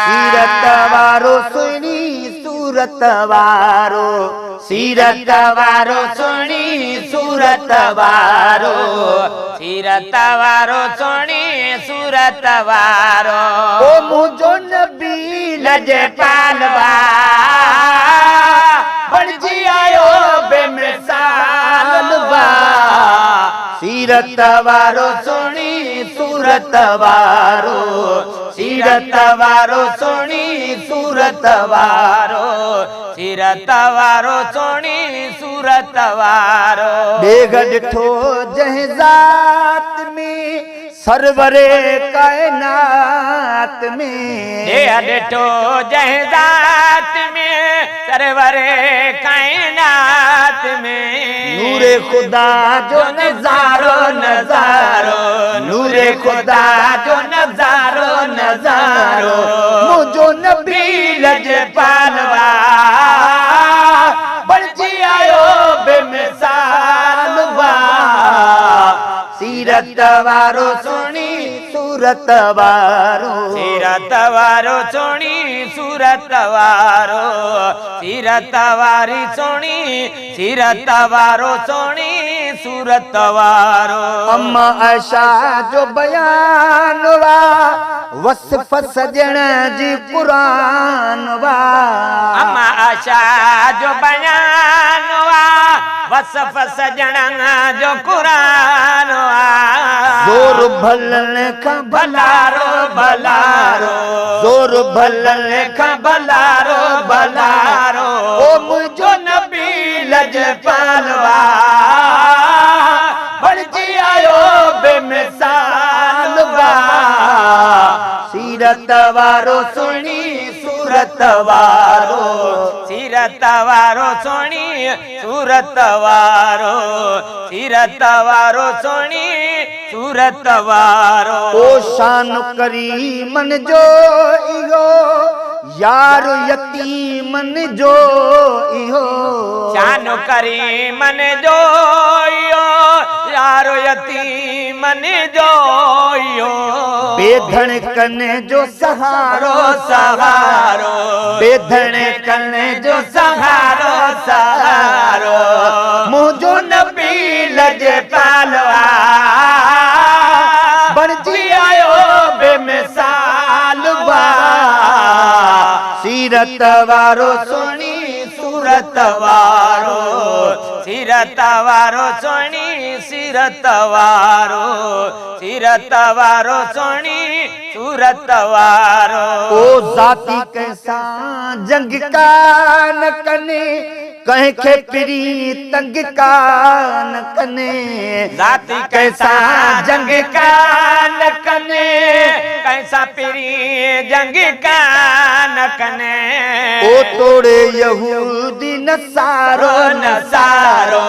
सीरत वारो सुणी सूरत वारो सीरत वारो सुणी सूरत वारो सीरत वारो सुणी सूरत वारो ओ मुझो नबी लजपालवा बणजी आयो बेमिसाल वा सीरत वारो सुणी सूरत वारो सीरत वारो सुणी सूरत वारो सीरत वारो सुणी सूरत वारो बेग ॾिठो जंहिं ज़ात में सरवरे कायनात में ॾिठो जंहिं ज़ात में सरवरे कायनात में नूरे खुदा जो नज़ारो नज़ारो नूरे खुदा जो नज़ारो नज़ारो मुझो नबी लजपालवा बणजी आयो बेमिसाल वा सीरत वारो सुणी सूरत वारो सीरत वारो सुणी सूरत वारो सीरत वारी सुणी सीरत वारो सुणी सूरत वारो अम्मा आयशा जो बयान वा वसफ सजण जी कुरान वा अम्मा आयशा जो बयान वा वसफ सजण जो कुरान वा जोर भलन का भलारो भलारो जोर भलन का भलारो भलारो ओ मुझो नबी लजपालवा बणजी आयो बेमिसाल वा सीरत वारो सुणी सूरत वारो सीरत वारो सुणी सूरत वारो सीरत वारो सुणी सूरत वारो ओ शान करीमन जो इहो यार यतीमन जो इहो शान करीमन जो इहो यार यतीमन जो इहो बेधण कने जो सहारो सहारो बेधण कने जो सहारो सहारो मुझो नबी लजपालवा बणजी आयो बेमिसाल वा सीरत वारो सुणी सूरत वारो सीरत वारो सुणी सीरत वारो सीरत वारो सुणी सूरत वारो ओ जाती कैसा जंग का न कने कहीं खे पिरी तंग का न कने जाती कैसा जंग का न कने कैसा पिरी जंग का न कने ओ तोड़े यहूदी नसारो नसारो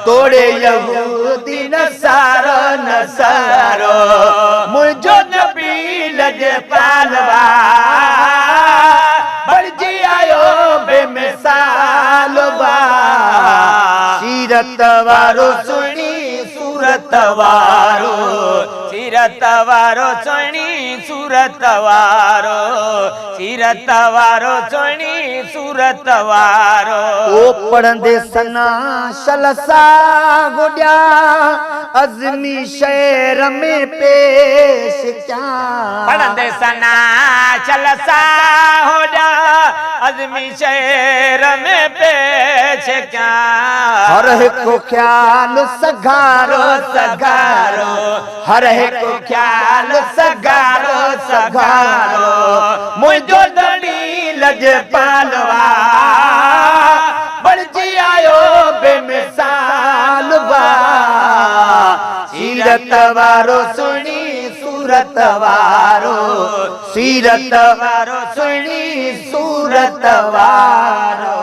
तोड़े यहूदी नसारो नसारो मुझो नबी लजपालवा बणजी आयो बेमिसाल वा सीरत वारो सुणी सूरत वारो सीरत वारो सुणी सूरत वारो सीरत वारो सुणी सूरत वारो ओ पढ़ंदे सना शलसा गुड्या अज़मी शहर में पेश क्या पढ़ंदे सना शलसा हो जा अज़मी शहर में पेश क्या हर हिकु ख्याल सगारो सगारो हर हिकु ख्याल सगारो सगारो मुझो नबी लजपालवा बणजी आयो बेमिसाल वा सीरत वारो सुणी सूरत वारो सीरत वारो सुणी सूरत वारो